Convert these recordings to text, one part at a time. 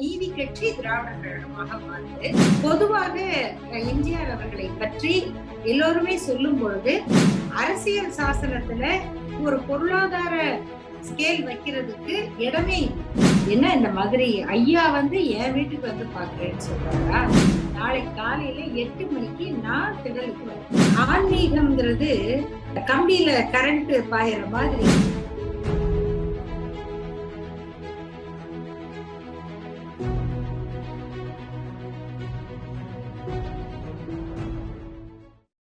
நீதி கட்சி திராவிடர் கழகமாக மாறுது. பொதுவாக எம்ஜிஆர் அவர்களை பற்றி எல்லோருமே சொல்லும் பொழுது அரசியல் சாசனத்துல ஒரு பொருளாதார ஸ்கேல் வைக்கிறதுக்கு இடமே என்ன, இந்த மாதிரி ஐயா என் வீட்டுக்கு பாக்குறேன்னு சொல்றாரா? நாளை காலையில 8 மணிக்கு நான் திடலுக்கு வரேன். ஆன்மீகம்ங்கிறது கம்பியில கரண்ட் பாயிற மாதிரி.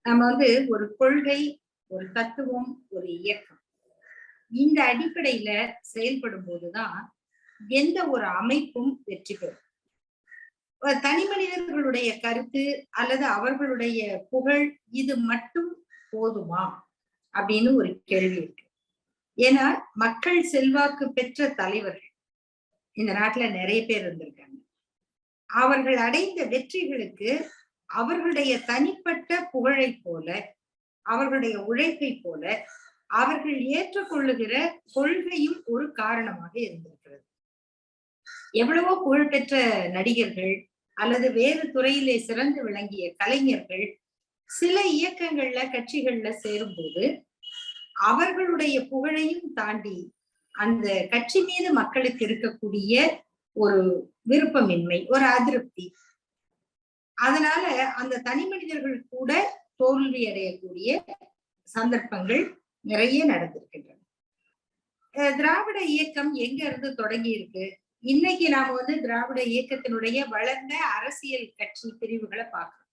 நம்ம ஒரு கொள்கை, ஒரு தத்துவம், ஒரு இயக்கம், இந்த அடிப்படையில செயல்படும் போதுதான் எந்த ஒரு அமைப்பும் வெற்றி பெறும். தனி மனிதர்களுடைய கருத்து அல்லது அவர்களுடைய புகழ் இது மட்டும் போதுமா அப்படின்னு ஒரு கேள்வி இருக்கு. ஏன்னா மக்கள் செல்வாக்கு பெற்ற தலைவர்கள் இந்த நாட்டுல நிறைய பேர் இருந்திருக்காங்க. அவர்கள் அடைந்த வெற்றிகளுக்கு அவர்களுடைய தனிப்பட்ட புகழை போல, அவர்களுடைய உழைப்பை போல அவர்கள் ஏற்றுக்கொள்ளுகிற கொள்கையும் ஒரு காரணமாக இருந்திருக்கிறது. எவ்வளவோ புகழ்பெற்ற நடிகர்கள் அல்லது வேறு துறையிலே சிறந்து விளங்கிய கலைஞர்கள் சில இயக்கங்கள்ல கட்சிகள்ல சேரும்போது அவர்களுடைய புகழையும் தாண்டி அந்த கட்சி மீது மக்களுக்கு இருக்கக்கூடிய ஒரு விருப்பமின்மை, ஒரு அதிருப்தி, அதனால அந்த தனி மனிதர்கள் கூட தோல்வி அடையக்கூடிய சந்தர்ப்பங்கள் நிறைய நடந்திருக்கின்றன. திராவிட இயக்கம் எங்க இருந்து தொடங்கி இருக்கு? இன்னைக்கு நாம திராவிட இயக்கத்தினுடைய வளர்ந்த அரசியல் கட்சி பிரிவுகளை பார்க்கிறோம்.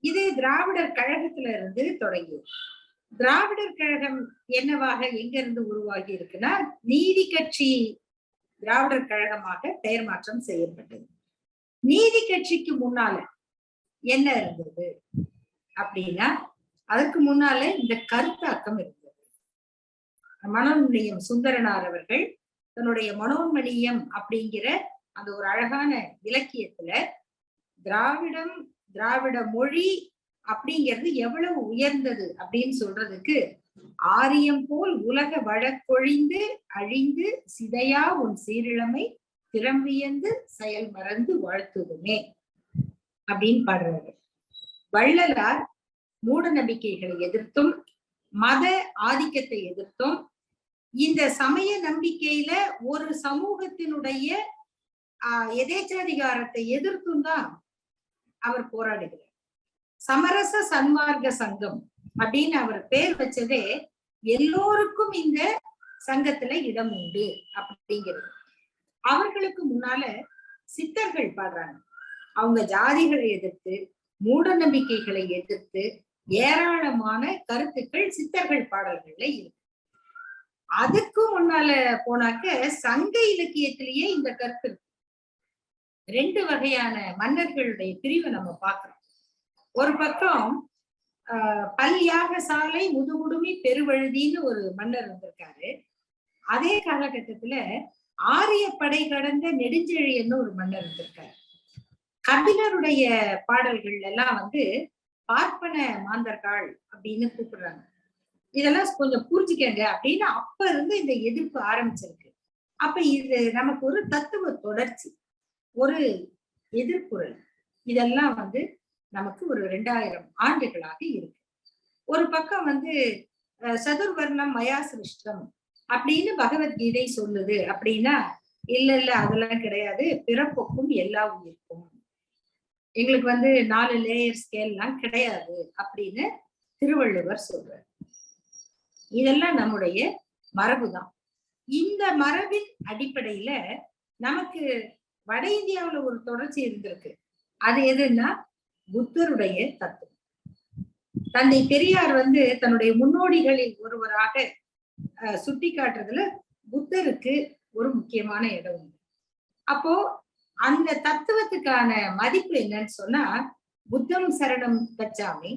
இது திராவிடர் கழகத்துல இருந்து தொடங்கி, திராவிடர் கழகம் என்னவாக எங்க இருந்து உருவாகி இருக்குன்னா நீதி கட்சி திராவிடர் கழகமாக பெயர் மாற்றம் செய்யப்பட்டது. நீதி கட்சிக்கு முன்னால என்ன இருந்தது அப்படின்னா, அதற்கு முன்னால இந்த கருத்தாக்கம் இருந்தது. மனோன்மணியம் சுந்தரனார் அவர்கள் தன்னுடைய மனோன்மணியம் அப்படிங்கிற அந்த ஒரு அழகான இலக்கியத்துல திராவிடம், திராவிட மொழி அப்படிங்கிறது எவ்வளவு உயர்ந்தது அப்படின்னு சொல்றதுக்கு, ஆரியம் போல் உலக வழக்கொழிந்து அழிந்து சிதையா உன் சீரிழமை திறம்பியந்து செயல் மறந்து வாழ்த்துதுமே அப்படின்னு பாடுறாரு. வள்ளலார் மூட நம்பிக்கைகளை எதிர்த்தும் மத ஆதிக்கத்தை எதிர்த்தும் இந்த சமய நம்பிக்கையில ஒரு சமூகத்தினுடைய எதேச்சாதிகாரத்தை எதிர்த்தும் தான் அவர் போராடுகிறார். சமரச சன்மார்க்க சங்கம் அப்படின்னு அவர் பேர் வச்சதே எல்லோருக்கும் இந்த சங்கத்துல இடம் உண்டு அப்படிங்கிறது. அவர்களுக்கு முன்னால சித்தர்கள் பாடுறாங்க. அவங்க ஜாதிகளை எதிர்த்து, மூட நம்பிக்கைகளை எதிர்த்து ஏராளமான கருத்துக்கள் சித்தர்கள் பாடல்கள்ல இருக்கு. அதுக்கு முன்னால போனாக்க சங்க இலக்கியத்திலேயே இந்த கருத்து இருக்கு. 2 வகையான மன்னர்களுடைய பிரிவை நம்ம பார்க்கிறோம். ஒரு பக்கம் பல்யாக சாலை முதுகுடுமி பெருவழுதின்னு ஒரு மன்னர் இருந்திருக்காரு. அதே காலகட்டத்துல ஆரிய படை கடந்த நெடுஞ்செழியன்னு ஒரு மன்னர் இருந்திருக்காரு. கபிலருடைய பாடல்கள் எல்லாம் பார்ப்பன மாந்தர்கள் அப்படின்னு கூப்பிடுறாங்க. இதெல்லாம் கொஞ்சம் புரிஞ்சுக்கங்க அப்படின்னு அப்ப இருந்து இந்த எதிர்ப்பு ஆரம்பிச்சிருக்கு. அப்ப இது நமக்கு ஒரு தத்துவ தொடர்ச்சி, ஒரு எதிர்ப்புரல், இதெல்லாம் நமக்கு ஒரு 2000 ஆண்டுகளாக இருக்கு. ஒரு பக்கம் சதுர்வர்ணம் மயா சிருஷ்டம் அப்படின்னு பகவத்கீதை சொல்லுது அப்படின்னா, இல்ல அதெல்லாம் கிடையாது, பிறப்புக்கும் எல்லா உயிர்க்கும், எங்களுக்கு 4 லேயர் ஸ்கேல் எல்லாம் கிடையாது அப்படின்னு திருவள்ளுவர் சொல்றார். இதெல்லாம் நம்முடைய மரபுதான். இந்த மரபின் அடிப்படையில நமக்கு வட இந்தியாவுல ஒரு தொடர்ச்சி இருந்திருக்கு. அது எதுன்னா புத்தருடைய தத்துவம். தந்தை பெரியார் தன்னுடைய முன்னோடிகளில் ஒருவராக சுட்டி காட்டுறதுல புத்தருக்கு ஒரு முக்கியமான இடம் உண்டு. அப்போ அந்த தத்துவத்துக்கான மதிப்பு என்னன்னு சொன்னா, புத்தம் சரணம் கச்சாமி,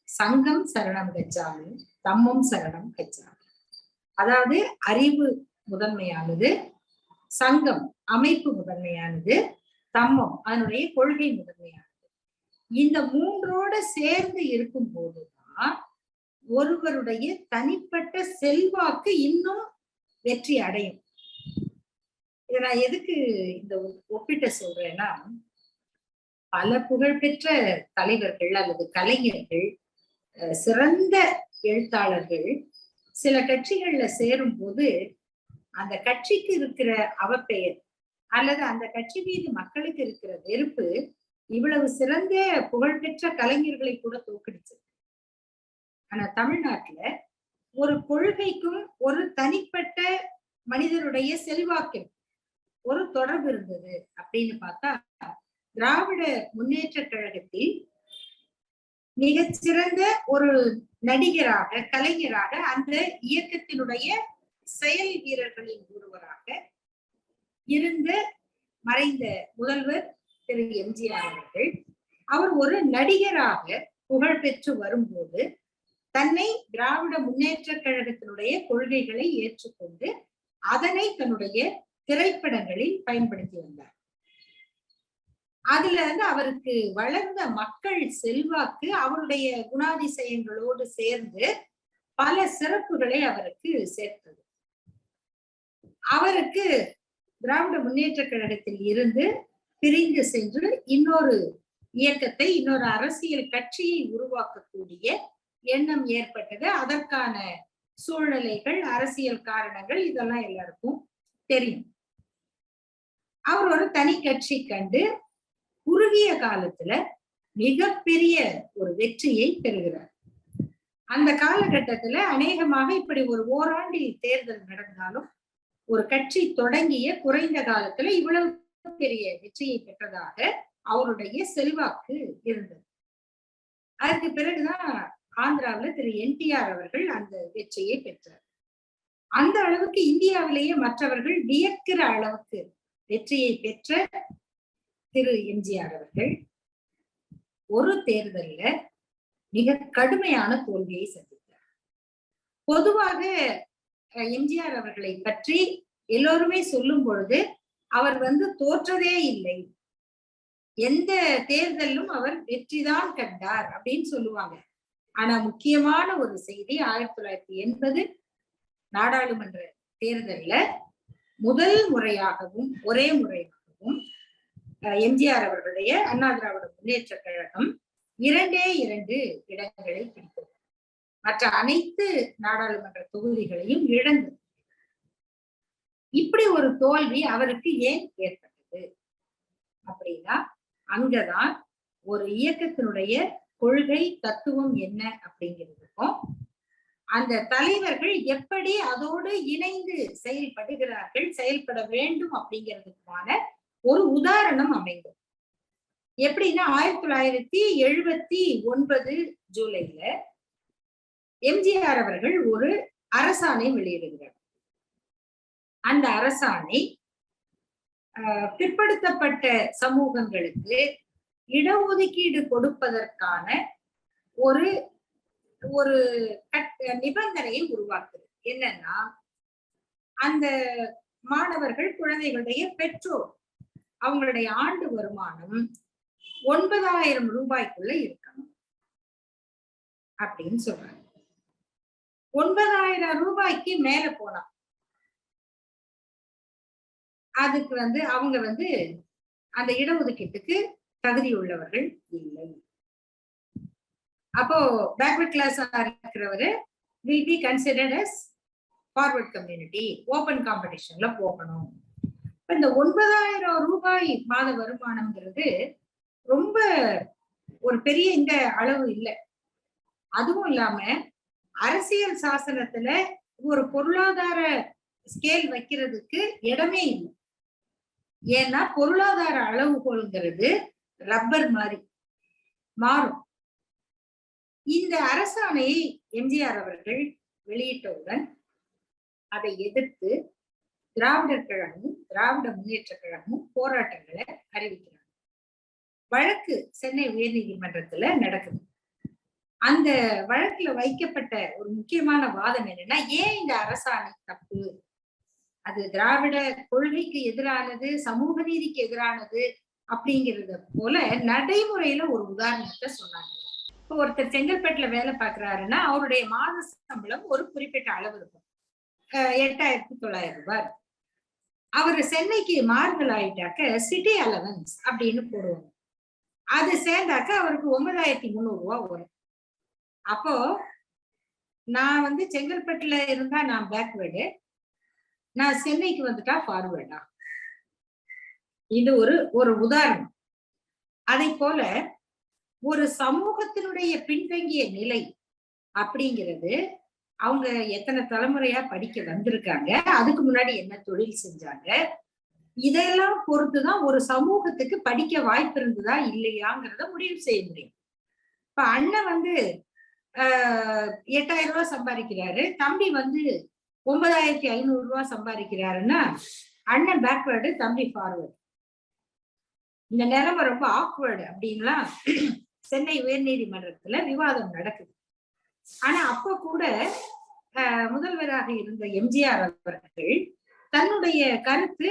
சங்கம் சரணம் கச்சாமி, தம்மம் சரணம் கச்சாமி. அதாவது அறிவு முதன்மையானது, சங்கம் அமைப்பு முதன்மையானது, தம்மம் அதனுடைய கொள்கை முதன்மையானது. இந்த 3ஓட சேர்ந்து இருக்கும் போதுதான் ஒருவருடைய தனிப்பட்ட செல்வாக்கு இன்னும் வெற்றி அடையும். இதை நான் எதுக்கு இந்த ஒப்பிட்ட சொல்றேன்னா, பல புகழ்பெற்ற தலைவர்கள் அல்லது கலைஞர்கள், சிறந்த எழுத்தாளர்கள் சில கட்சிகள்ல சேரும் போது அந்த கட்சிக்கு இருக்கிற அவப்பெயர் அல்லது அந்த கட்சி மீது மக்களுக்கு இருக்கிற வெறுப்பு இவ்வளவு சிறந்த புகழ்பெற்ற கலைஞர்களை கூட தோக்கடிச்சு. ஆனா தமிழ்நாட்டுல ஒரு கொள்கைக்கும் ஒரு தனிப்பட்ட மனிதருடைய செல்வாக்கும் ஒரு தொடர்பு இருந்தது அப்படின்னு பார்த்தா, திராவிட முன்னேற்ற கழகத்தில் மிகச்சிறந்த ஒரு நடிகராக, கலைஞராக, அந்த இயக்கத்தினுடைய செயல் வீரர்களின் ஒருவராக இருந்த மறைந்த முதல்வர் திரு எம்ஜிஆர் அவர்கள், அவர் ஒரு நடிகராக புகழ் பெற்று வரும்போது தன்னை திராவிட முன்னேற்ற கழகத்தினுடைய கொள்கைகளை ஏற்றுக்கொண்டு அதனை தன்னுடைய திரைப்படங்களில் பயன்படுத்தி வந்தார். அதுல அவருக்கு வளர்ந்த மக்கள் செல்வாக்கு அவருடைய குணாதிசயங்களோடு சேர்ந்து பல சிறப்புகளை அவருக்கு சேர்த்தது. அவருக்கு திராவிட முன்னேற்ற கழகத்தில் இருந்து பிரிந்து சென்று இன்னொரு இயக்கத்தை, இன்னொரு அரசியல் கட்சியை உருவாக்கக்கூடிய எண்ணம் ஏற்பட்டது. அதற்கான சூழ்நிலைகள், அரசியல் காரணங்கள் இதெல்லாம் எல்லாருக்கும் தெரியும். அவர் ஒரு தனி கட்சி கண்டு குறுகிய காலத்துல மிகப்பெரிய ஒரு வெற்றியை பெறுகிறார். அந்த காலகட்டத்துல அநேகமாக இப்படி ஒரு ஓராண்டு தேர்தல் நடந்தாலும் ஒரு கட்சி தொடங்கிய குறைந்த காலத்துல இவ்வளவு பெரிய வெற்றியை பெற்றதாக அவருடைய செல்வாக்கு இருந்தது. அதற்கு பிறகுதான் ஆந்திராவில் திரு என்டிஆர் அவர்கள் அந்த வெற்றியை பெற்றார். அந்த அளவுக்கு இந்தியாவிலேயே மற்றவர்கள் வியக்கிற அளவுக்கு வெற்றியை பெற்ற திரு எம்ஜிஆர் அவர்கள் ஒரு தேர்தல்ல மிக கடுமையான தோல்வியை சந்தித்தார். பொதுவாக எம்ஜிஆர் அவர்களை பற்றி எல்லோருமே சொல்லும் பொழுது அவர் தோற்றதே இல்லை, எந்த தேர்தலும் அவர் வெற்றிதான் கண்டார் அப்படின்னு சொல்லுவாங்க. ஆனா முக்கியமான ஒரு செய்தி, 1980 நாடாளுமன்ற தேர்தல்ல முதல் முறையாகவும் ஒரே முறையாகவும் எம்ஜிஆர் அவர்களுடைய அண்ணா திராவிட முன்னேற்ற கழகம் 2 இடங்களை பிடித்தது. மற்ற அனைத்து நாடாளுமன்ற தொகுதிகளையும் இழந்தது. இப்படி ஒரு தோல்வி அவருக்கு ஏன் ஏற்பட்டது அப்படின்னா, அங்கதான் ஒரு இயக்கத்தினுடைய கொள்கை தத்துவம் என்ன அப்படிங்கிறதுக்கும் அந்த தலைவர்கள் எப்படி அதோடு இணைந்து செயல்படுகிறார்கள், செயல்பட வேண்டும் அப்படிங்கிறதுக்கான ஒரு உதாரணம் அமைந்தது. எப்படின்னா 1979 ஜூலைல எம்ஜிஆர் அவர்கள் ஒரு அரசாணை வெளியிடுகிறார். அந்த அரசாணை பிற்படுத்தப்பட்ட சமூகங்களுக்கு இடஒதுக்கீடு கொடுப்பதற்கான ஒரு ஒரு நிபந்தனையை உருவாக்குது. என்னன்னா, அந்த மாணவர்கள், குழந்தைகளுடைய பெற்றோர் அவங்களுடைய ஆண்டு வருமானம் 9,000 ரூபாய்க்குள்ள இருக்கணும் அப்படின்னு சொல்றாங்க. 9,000 ரூபாய்க்கு மேல போனா அதுக்கு அவங்க அந்த இடஒதுக்கீட்டுக்கு தகுதி உள்ளவர்கள் இல்லை. அப்போ பேக்வர்ட் கிளாஸ் இருக்கிறவரு will be considered as forward community, open காம்படிஷன்ல போகணும். இந்த 9,000 ரூபாய் மாத வருமானம்ங்கிறது ரொம்ப ஒரு பெரிய இந்த அளவு இல்லை. அதுவும் இல்லாம அரசியல் சாசனத்துல ஒரு பொருளாதார ஸ்கேல் வைக்கிறதுக்கு இடமே இல்லை. ஏன்னா பொருளாதார அளவுகோல்ங்கிறது ரப்பர் மாதிரி மாறும். இந்த அரசாணையை எம்ஜிஆர் அவர்கள் வெளியிட்டவுடன் அதை எதிர்த்து திராவிடர் கழகமும் திராவிட முன்னேற்ற கழகமும் போராட்டங்களை அறிவிக்கிறாங்க. வழக்கு சென்னை உயர்நீதிமன்றத்துல நடக்குது. அந்த வழக்குல வைக்கப்பட்ட ஒரு முக்கியமான வாதம் என்னன்னா, ஏன் இந்த அரசாணை தப்பு, அது திராவிட கொள்கைக்கு எதிரானது, சமூக நீதிக்கு எதிரானது அப்படிங்கிறத போல நடைமுறையில ஒரு உதாரணத்தை சொன்னாங்க. இப்போ ஒருத்தர் செங்கல்பட்டுல வேலை பார்க்கிறாருன்னா அவருடைய மாத சம்பளம் ஒரு குறிப்பிட்ட அளவு இருக்கும், 8,900 ரூபாய். அவரு சென்னைக்கு மாறுதல் ஆயிட்டாக்க சிட்டி அலவன்ஸ் அப்படின்னு போடுவாங்க. அது சேர்ந்தாக்க அவருக்கு 9,300 வரும். அப்போ நான் வந்து செங்கல்பட்டுல இருந்தா நான் பேக்வேர்டு, நான் சென்னைக்கு வந்துட்டா ஃபார்வேர்டா? இது ஒரு உதாரணம். அதை போல ஒரு சமூகத்தினுடைய பின்தங்கிய நிலை அப்படிங்கிறது, அவங்க எத்தனை தலைமுறையா படிக்க வந்திருக்காங்க, அதுக்கு முன்னாடி என்ன தொழில் செஞ்சாங்க, இதெல்லாம் பொறுத்துதான் ஒரு சமூகத்துக்கு படிக்க வாய்ப்பு இருந்ததா இல்லையாங்கிறத முடிவு செய்ய முடியும். இப்ப அண்ணன் வந்து 8,000 சம்பாதிக்கிறாரு, தம்பி வந்து 9,500 சம்பாதிக்கிறாருன்னா அண்ணன் பேக்வேர்டு, தம்பி ஃபார்வேர்டு. இந்த நிலைமை ரொம்ப ஆக்வர்டு அப்படின்லாம் சென்னை உயர்நீதிமன்றத்துல விவாதம் நடக்குது. ஆனா அப்ப கூட முதல்வராக இருந்த எம்ஜிஆர் அவர்கள் தன்னுடைய கருத்து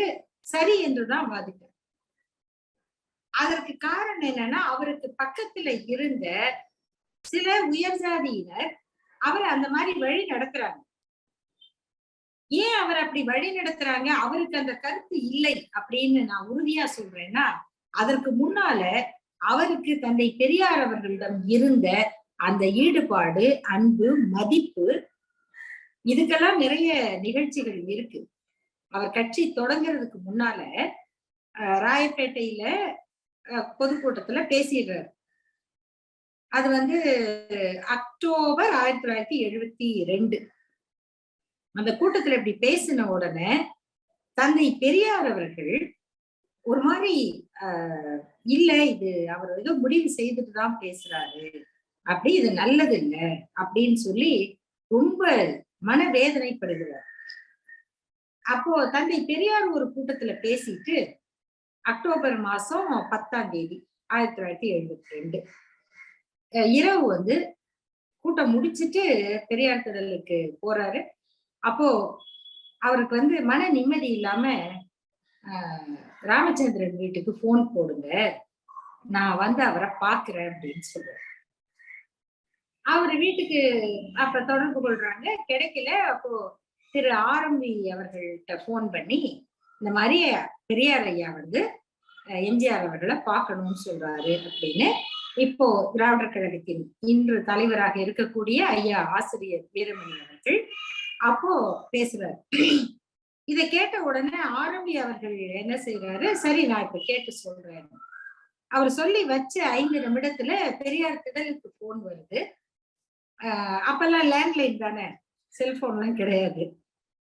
சரி என்றுதான் வாதிட்டார். அதற்கு காரணம் என்னன்னா, அவருக்கு பக்கத்துல இருந்த சில உயர் ஜாதியினர் அவரை அந்த மாதிரி வழி நடத்துறாங்க. ஏன் அவர் அப்படி வழி நடத்துறாங்க, அவருக்கு அந்த கருத்து இல்லை அப்படின்னு நான் உறுதியா சொல்றேன்னா, அதற்கு முன்னால அவருக்கு தந்தை பெரியார் அவர்களிடம் இருந்த அந்த ஈடுபாடு, அன்பு, மதிப்பு, இதுக்கெல்லாம் நிறைய நிகழ்ச்சிகள் இருக்கு. அவர் கட்சி தொடங்குறதுக்கு முன்னால ராயப்பேட்டையில பொதுக்கூட்டத்துல பேசிடுறாரு. அது வந்து அக்டோபர் 1972. அந்த கூட்டத்துல இப்படி பேசின உடனே தந்தை பெரியார் அவர்கள் ஒரு மாதிரி இல்ல, இது அவர் ஏதோ முடிவு செய்துட்டு தான் பேசுறாரு, அப்படி இது நல்லது இல்லை அப்படின்னு சொல்லி ரொம்ப மனவேதனைப்படுகிறார். அப்போ தந்தை பெரியார் ஒரு கூட்டத்துல பேசிட்டு அக்டோபர் மாசம் 10ஆம் தேதி 1972 இரவு வந்து கூட்டம் முடிச்சுட்டு பெரியார் திடலுக்கு போறாரு. அப்போ அவருக்கு வந்து மன நிம்மதி இல்லாம ராமச்சந்திரன் வீட்டுக்கு போன் போடுங்க, நான் வந்து அவரை பாக்குறேன் அப்படின்னு சொல்றாரு. அவர் வீட்டுக்கு அப்ப தொடர்பு கொள்றாங்க, கிடைக்கல. அப்போ திரு ஆரம்பி அவர்கள்ட்ட போன் பண்ணி இந்த மாதிரி பெரியார் ஐயா வந்து எம்ஜிஆர் அவர்களை பார்க்கணும்னு சொல்றாரு அப்படின்னு இப்போ திராவிடர் கழகத்தின் இன்று தலைவராக இருக்கக்கூடிய ஐயா ஆசிரியர் வீரமணி அவர்கள் அப்போ பேசுறாரு. இதை கேட்ட உடனே ஆரம்பி அவர்கள் என்ன செய்யறாரு, சரி நான் இப்ப கேட்டு சொல்றேன். அவர் சொல்லி வச்ச 5 நிமிடத்துல பெரியார் திடலுக்கு போன் வருது. அப்பெல்லாம் லேண்ட்லைன் தானே, செல்போன்லாம் கிடையாது.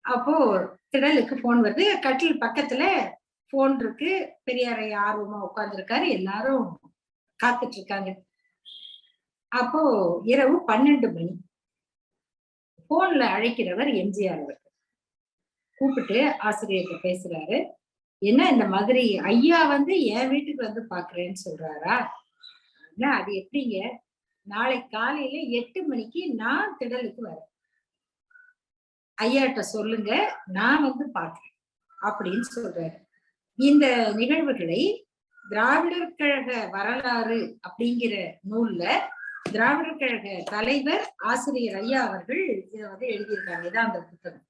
அப்போ திடலுக்கு போன் வருது, கட்டில் பக்கத்துல போன் இருக்கு, பெரியாரை ஆர்வமா உட்கார்ந்துருக்காரு, எல்லாரும் காத்துட்டு இருக்காங்க. அப்போ இரவு 12 மணி. போன்ல அழைக்கிறவர் எம்ஜிஆர் அவர்கள். கூப்பிட்டு ஆசிரியர்கிட்ட பேசுறாரு, என்ன இந்த மாதிரி ஐயா வந்து என் வீட்டுக்கு வந்து பாக்குறேன்னு சொல்றாரா? அது எப்படிங்க, நாளை காலையில 8 மணிக்கு நான் திடலுக்கு வரேன், ஐயாட்ட சொல்லுங்க, நான் வந்து பாக்குறேன் அப்படின்னு சொல்றாரு. இந்த நிகழ்வுகளை திராவிடர் கழக வரலாறு அப்படிங்கிற நூல்ல திராவிடர் கழக தலைவர் ஆசிரியர் ஐயா அவர்கள் இதை வந்து எழுதியிருக்காங்க. இதான் அந்த புத்தகம்.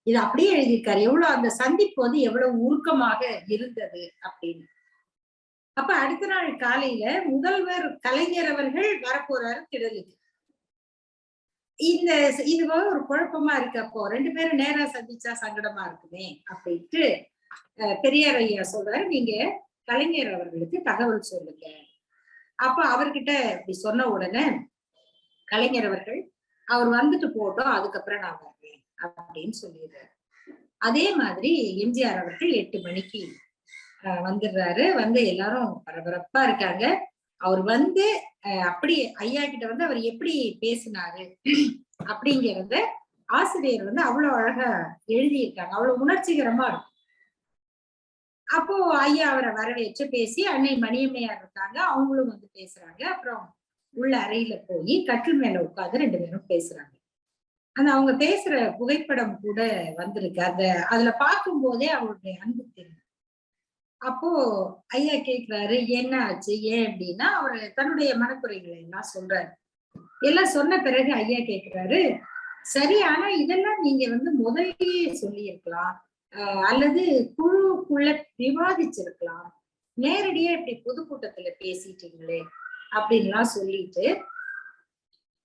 இது அப்படியே எழுதியிருக்காரு, எவ்வளவு அந்த சந்திப்பு வந்து எவ்வளவு உருக்கமாக இருந்தது அப்படின்னு. அப்ப அடுத்த நாள் காலையில முதல்வர் கலைஞர் அவர்கள் வரப்போறாரு திடலுக்கு. இது ஒரு குழப்பமா இருக்கு. அப்போ 2 பேரும் நேரா சந்திச்சா சங்கடமா இருக்குமே அப்படின்ட்டு பெரியார் ஐயா சொல்றாரு, நீங்க கலைஞர் அவர்களுக்கு தகவல் சொல்லுங்க. அப்ப அவர்கிட்ட இப்படி சொன்ன உடனே கலைஞர் அவர்கள், அவர் வந்துட்டு போட்டோம், அதுக்கப்புறம் நான் வர்றேன் அப்படின்னு சொல்லிடுறாரு. அதே மாதிரி எம்ஜிஆர் அவர்கள் 8 மணிக்கு வந்துடுறாரு. வந்து எல்லாரும் பரபரப்பா இருக்காங்க. அவர் வந்து அப்படி ஐயா கிட்ட வந்து அவர் எப்படி பேசினாரு அப்படிங்கிறத ஆசிரியர் வந்து அவ்வளவு அழகா எழுதியிருக்காங்க, அவ்வளவு உணர்ச்சிகரமா இருக்கும். அப்போ ஐயா அவரை வரவேற்று பேசி, அன்னை மணியம்மையார் இருக்காங்க, அவங்களும் வந்து பேசுறாங்க. அப்புறம் உள்ள அறையில போய் கட்டில் மேல உட்கார்ந்து 2 பேரும் பேசுறாங்க. அந்த அவங்க பேசுற புகைப்படம் கூட வந்திருக்கு. அதுல பார்க்கும் போதே அவருடைய அன்பு தெரியும். அப்போ ஐயா கேட்கிறாரு, என்ன ஆச்சு, ஏன் அப்படின்னா அவரு தன்னுடைய மனக்குறைகளை எல்லாம் சொல்றாரு. எல்லாம் சொன்ன பிறகு ஐயா கேட்கிறாரு, சரி, ஆனா இதெல்லாம் நீங்க வந்து முதல்லயே சொல்லியிருக்கலாம், அல்லது குழுக்குள்ள விவாதிச்சிருக்கலாம். நேரடியா இப்படி பொதுக்கூட்டத்துல பேசிட்டீங்களே அப்படின்லாம் சொல்லிட்டு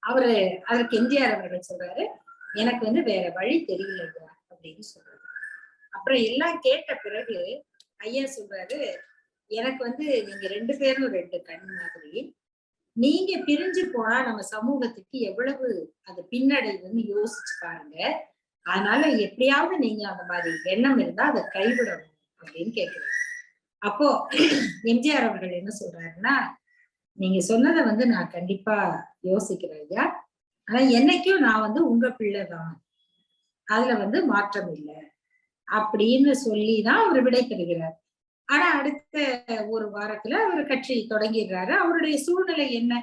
அவரு அதற்கு எம்ஜிஆர் அவர்கள் சொல்றாரு, எனக்கு வந்து வேற வழி தெரியலையா அப்படின்னு சொல்றாரு. அப்புறம் எல்லாம் கேட்ட பிறகு ஐயா சொல்றாரு, எனக்கு வந்து நீங்க 2 பேரும் 2 கண் மாதிரி. நீங்க பிரிஞ்சு போனா நம்ம சமூகத்துக்கு எவ்வளவு அது பின்னடைவுன்னு யோசிச்சு பாருங்க. அதனால எப்படியாவது நீங்க அந்த மாதிரி எண்ணம் இருந்தா அதை கைவிடணும் அப்படின்னு கேட்கிறாரு. அப்போ எம்ஜிஆர் அவர்கள் என்ன சொல்றாருன்னா, நீங்க சொன்னதை வந்து நான் கண்டிப்பா யோசிக்கிறேன் ஐயா. ஆனா என்னைக்கும் நான் வந்து உங்க பிள்ளைதான், அதுல வந்து மாற்றம் இல்லை அப்படின்னு சொல்லிதான் அவர் விடை பெறுகிறார். ஆனா அடுத்த ஒரு வாரத்துல அவர் கட்சி தொடங்கிடுறாரு. அவருடைய சூழ்நிலை என்ன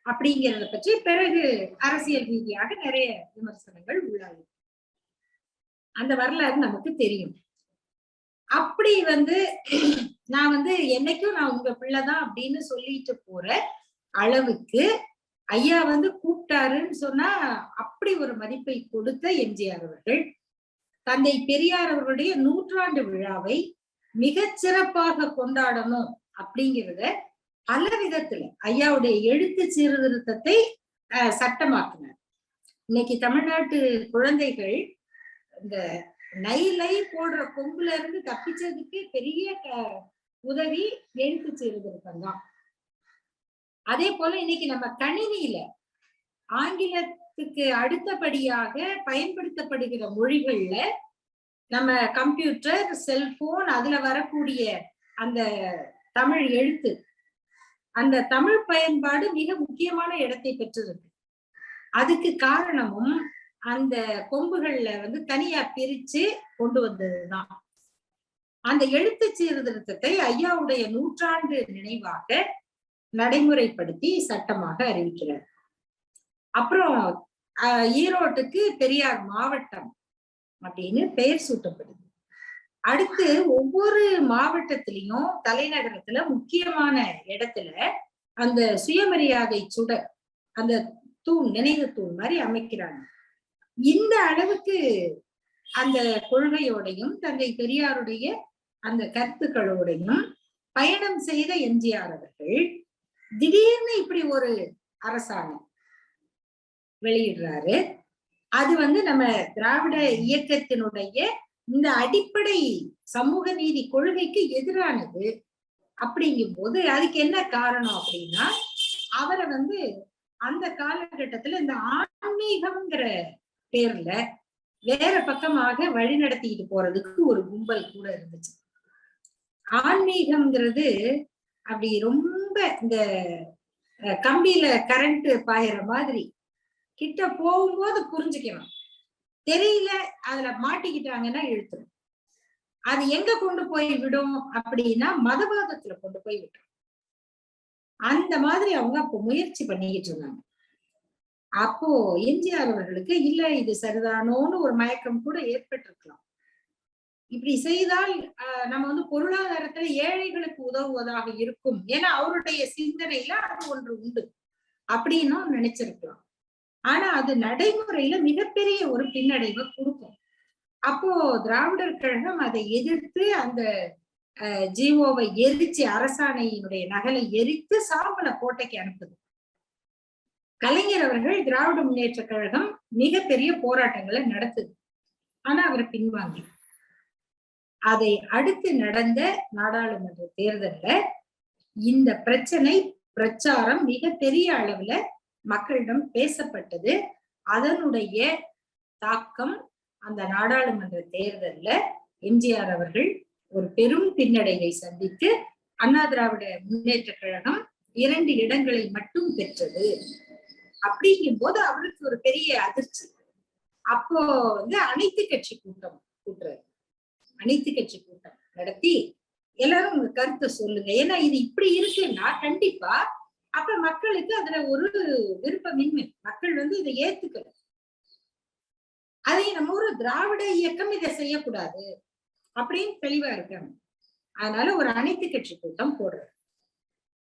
அப்படிங்கிறத பற்றி பிறகு அரசியல் ரீதியாக நிறைய விமர்சனங்கள் உள்ளாது. அந்த வரலாறு நமக்கு தெரியும். அப்படி வந்து நான் வந்து என்னைக்கும் நான் உங்க பிள்ளைதான் அப்படின்னு சொல்லிட்டு போற அளவுக்கு ஐயா வந்து கூப்பிட்டாருன்னு சொன்னா அப்படி ஒரு மதிப்பை கொடுத்த எம்ஜிஆர் அவர்கள் தந்தை பெரியார் அவர்களுடைய 100ஆண்டு விழாவை மிகச் சிறப்பாக கொண்டாடணும் அப்படிங்கிறத பல விதத்துல ஐயாவுடைய எழுத்து சீர்திருத்தத்தை சட்டமாக்கினார். இன்னைக்கு தமிழ்நாட்டு குழந்தைகள் இந்த நைலை போடுற கொம்புல இருந்து தப்பிச்சதுக்கு பெரிய உதவி எழுத்து சீர்திருத்தம் தான். அதே போல இன்னைக்கு நம்ம கணினியில ஆங்கிலத்துக்கு அடுத்தபடியாக பயன்படுத்தப்படுகிற மொழிகள்ல நம்ம கம்ப்யூட்டர், செல்போன், அதுல வரக்கூடிய அந்த தமிழ் எழுத்து, அந்த தமிழ் பயன்பாடு மிக முக்கியமான இடத்தை பெற்றிருக்கு. அதுக்கு காரணமும் அந்த கொம்புகள்ல வந்து தனியா பிரிச்சு கொண்டு வந்ததுதான். அந்த எழுத்து சீர்திருத்தத்தை ஐயாவுடைய 100ஆண்டு நினைவாக நடைமுறைப்படுத்தி சட்டமாக அறிவிக்கிறார். அப்புறம் ஈரோட்டுக்கு பெரியார் மாவட்டம் அப்படின்னு பெயர் சூட்டப்படுது. அடுத்து ஒவ்வொரு மாவட்டத்திலையும் தலைநகரத்துல முக்கியமான இடத்துல அந்த சுயமரியாதை சுடர், அந்த தூண், நினைவு தூண் மாதிரி அமைக்கிறாங்க. இந்த அளவுக்கு அந்த கொள்கையோடையும் தந்தை பெரியாருடைய அந்த கருத்துக்களோடையும் பயணம் செய்த எம்ஜிஆர் அவர்கள் திடீர்னு இப்படி ஒரு அரசாணை வெளியிடுறாரு. அது வந்து நம்ம திராவிட இயக்கத்தினுடைய இந்த அடிப்படை சமூக நீதி கொள்கைக்கு எதிரானது. அப்படிங்கும் போது அதுக்கு என்ன காரணம் அப்படின்னா, அவரை வந்து அந்த காலகட்டத்துல இந்த ஆன்மீகம்ங்கிற பேர்ல வேற பக்கமாக வழி நடத்திட்டு போறதுக்கு ஒரு கும்பல் கூட இருந்துச்சு. ஆன்மீகம்ங்கிறது அப்படி ரொம்ப இந்த கம்பியில கரண்ட் பாயிற மாதிரி கிட்ட போகும்போது புரிஞ்சுக்கணும், தெரியல அதுல மாட்டிக்கிட்டாங்கன்னா இழுத்துரும். அது எங்க கொண்டு போய் விடும் அப்படின்னா மதவாதத்துல கொண்டு போய் விடும். அந்த மாதிரி அவங்க அப்போ முயற்சி பண்ணிக்கிட்டு இருந்தாங்க. அப்போ எம்ஜிஆர் அவர்களுக்கு இல்ல இது சரிதானோன்னு ஒரு மயக்கம் கூட ஏற்பட்டிருக்கலாம். இப்படி செய்தால் நம்ம வந்து பொருளாதாரத்துல ஏழைகளுக்கு உதவுவதாக இருக்கும், ஏன்னா அவருடைய சிந்தனையில அது ஒன்று உண்டு அப்படின்னும் நினைச்சிருக்கலாம். ஆனா அது நடைமுறையில மிகப்பெரிய ஒரு பின்னடைவை கொடுக்கும். அப்போ திராவிடர் கழகம் அதை எதிர்த்து அந்த ஜிஓவை எரிச்சு, அரசாணையினுடைய நகலை எரித்து சாம்பலை கோட்டைக்கு அனுப்புது. கலைஞர் அவர்கள் திராவிட முன்னேற்ற கழகம் மிகப்பெரிய போராட்டங்களை நடத்துது. ஆனா அவர் பின்வாங்கி, அதை அடுத்து நடந்த நாடாளுமன்ற தேர்தல்ல இந்த பிரச்சனை பிரச்சாரம் மிகப்பெரிய அளவுல மக்களிடம் பேசப்பட்டது. அதனுடைய தாக்கம் அந்த நாடாளுமன்ற தேர்தல்ல எம்ஜிஆர் அவர்கள் ஒரு பெரும் பின்னடைவை சந்தித்து அண்ணா திராவிட முன்னேற்ற கழகம் 2 இடங்களை மட்டும் பெற்றது. அப்படிங்கும் போது அவருக்கு ஒரு பெரிய அதிர்ச்சி. அப்போ வந்து அனைத்து கட்சி கூட்டம் கூட்டுறாரு. அனைத்து கட்சி கூட்டம் நடத்தி எல்லாரும் உங்க கருத்தை சொல்லுங்க, ஏன்னா இது இப்படி இருக்குன்னா கண்டிப்பா அப்ப மக்களுக்கு அதுல ஒரு விருப்பமின்மை, மக்கள் வந்து இதை ஏத்துக்கல. அதை நம்ம ஒரு திராவிட இயக்கம் இதை செய்யக்கூடாது அப்படின்னு தெளிவா இருக்காங்க. அதனால ஒரு அனைத்து கட்சி கூட்டம் போடுறாரு.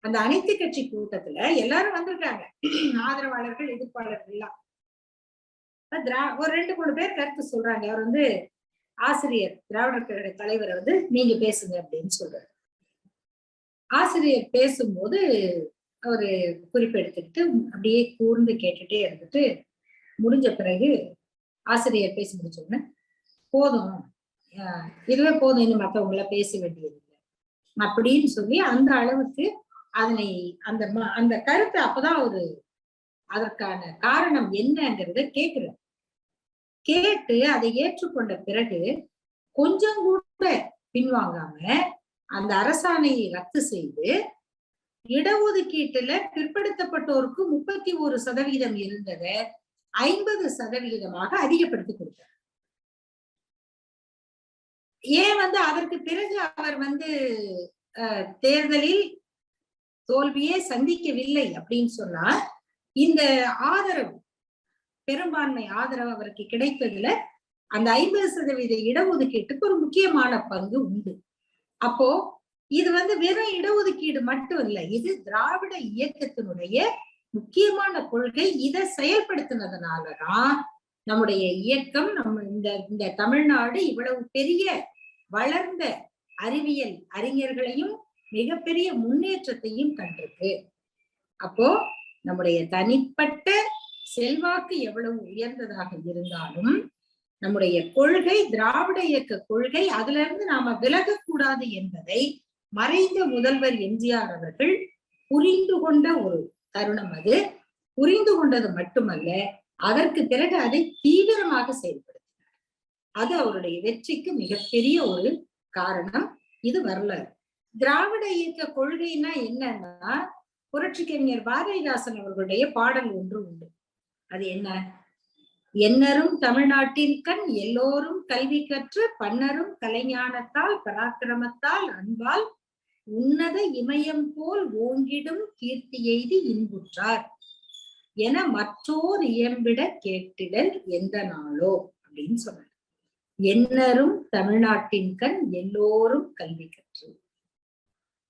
அந்த அனைத்து கட்சி கூட்டத்துல எல்லாரும் வந்திருக்காங்க, ஆதரவாளர்கள், எதிர்ப்பாளர்கள் எல்லாம். ஒரு 2-3 பேர் கருத்து சொல்றாங்க. அவர் வந்து ஆசிரியர் திராவிடர் கழக தலைவரை வந்து நீங்க பேசுங்க அப்படின்னு சொல்றாரு. ஆசிரியர் பேசும்போது அவரு குறிப்பெடுத்துக்கிட்டு அப்படியே கூர்ந்து கேட்டுட்டே இருந்துட்டு முடிஞ்ச பிறகு ஆசிரியர் பேசி முடிச்சோன்னு, போதும், இதுவே போதும், இன்னும் மற்றவங்கள பேச வேண்டியது இல்லை அப்படின்னு சொல்லி அந்த அளவுக்கு அதனை அந்த அந்த கருத்தை அப்பதான் அவரு அதற்கான காரணம் என்னங்கிறத கேட்கிறார். கேட்டு அதை ஏற்றுக்கொண்ட பிறகு கொஞ்சம் கூட பின்வாங்காம அந்த அரசாணையை ரத்து செய்து இடஒதுக்கீட்டுல பிற்படுத்தப்பட்டோருக்கு 31% இருந்ததை 50% அதிகப்படுத்தி கொடுத்தார். ஏன் வந்து அதற்கு பிறகு அவர் வந்து தேர்தலில் தோல்வியே சந்திக்கவில்லை அப்படின்னு சொன்னா, இந்த ஆதரவு, பெரும்பான்மை ஆதரவு அவருக்கு கிடைத்ததுல அந்த 50% இடஒதுக்கீட்டுக்கு ஒரு முக்கியமான பங்கு உண்டு. அப்போ இது வந்து வெறும் இடஒதுக்கீடு மட்டும் இல்லை, இது திராவிட இயக்கத்தினுடைய முக்கியமான கொள்கை. இதை செயல்படுத்தினதுனாலதான் நம்முடைய இயக்கம், நம்ம இந்த தமிழ்நாடு இவ்வளவு பெரிய வளர்ந்த அறிவியல் அறிஞர்களையும் மிகப்பெரிய முன்னேற்றத்தையும் கண்டிருக்கு. அப்போ நம்முடைய தனிப்பட்ட செல்வாக்கு எவ்வளவு உயர்ந்ததாக இருந்தாலும் நம்முடைய கொள்கை, திராவிட இயக்க கொள்கை, அதுல இருந்து நாம விலகக்கூடாது என்பதை மறைந்த முதல்வர் எம்ஜிஆர் அவர்கள் புரிந்து கொண்ட ஒரு தருணம். அது புரிந்து கொண்டது மட்டுமல்ல, அதற்கு பிறகு அதை தீவிரமாக செயல்படுத்தினார். அது அவருடைய வெற்றிக்கு மிகப்பெரிய ஒரு காரணம். இது வரலாறு. திராவிட இயக்க கொள்கைன்னா என்னன்னா, புரட்சி கவிஞர் பாரதிதாசன் அவர்களுடைய பாடல் ஒன்று உண்டு. அது என்ன? என்னரும் தமிழ்நாட்டின் கண் எல்லோரும் கல்வி கற்று பன்னரும் கலைஞானத்தால் பராக்கிரமத்தால் அன்பால் உன்னத இமயம் போல் ஓங்கிடும் கீர்த்தி எய்தி இன்புற்றார் என மற்றோர் இயம்பிட கேட்டிடல் எந்த நாளோ அப்படின்னு சொன்னார். என்னரும் தமிழ்நாட்டின் கண் எல்லோரும் கல்வி கற்று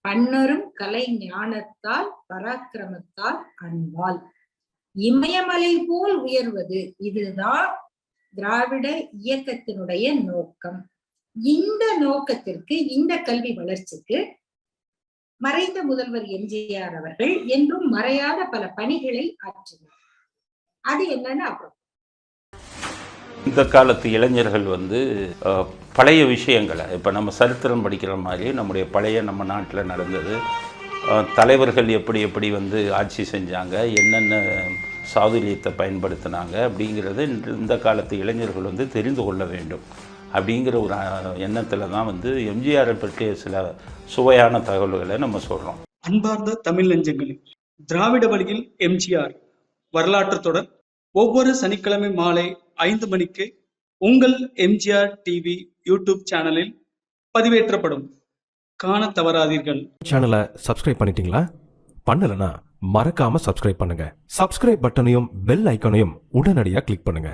பன்னரும் கலை ஞானத்தால் பராக்கிரமத்தால் அன்பால் இமயமலை போல் உயர்வது, இதுதான் திராவிட இயக்கத்தினுடைய நோக்கம். இந்த நோக்கத்திற்கு, இந்த கல்வி வளர்ச்சிக்கு மறைந்த முதல்வர் எம்ஜிஆர் அவர்கள் என்றும் மறையாத பல பணிகளை ஆற்றினார். அது என்னன்னு அப்புறம். இந்த காலத்து இளைஞர்கள் வந்து பழைய விஷயங்களை, இப்போ நம்ம சரித்திரம் படிக்கிற மாதிரி நம்முடைய பழைய நம்ம நாட்டில் நடந்தது, தலைவர்கள் எப்படி எப்படி வந்து ஆட்சி செஞ்சாங்க, என்னென்ன சாதுரியத்தை பயன்படுத்தினாங்க அப்படிங்கிறத இந்த காலத்து இளைஞர்கள் வந்து தெரிந்து கொள்ள வேண்டும் அப்படிங்கிற ஒரு எண்ணத்தில் தான் வந்து எம்ஜிஆரை பற்றிய சில சுவையான தகவல்களை நம்ம சொல்கிறோம். அன்பார்ந்த தமிழ் நெஞ்சங்களே, திராவிட வழியில் எம்ஜிஆர் வரலாற்று தொடர் ஒவ்வொரு சனிக்கிழமை மாலை 5 மணிக்கு உங்கள் எம்ஜிஆர் டிவி யூடியூப் சேனலில் பதிவேற்றப்படும். காண தவறாதீர்கள். சேனலை சப்ஸ்கிரைப் பண்ணிட்டீங்களா? பண்ணலனா மறக்காம சப்ஸ்கிரைப் பண்ணுங்க. சப்ஸ்கிரைப் பட்டனையும் பெல் ஐக்கானையும் உடனடியாக கிளிக் பண்ணுங்க.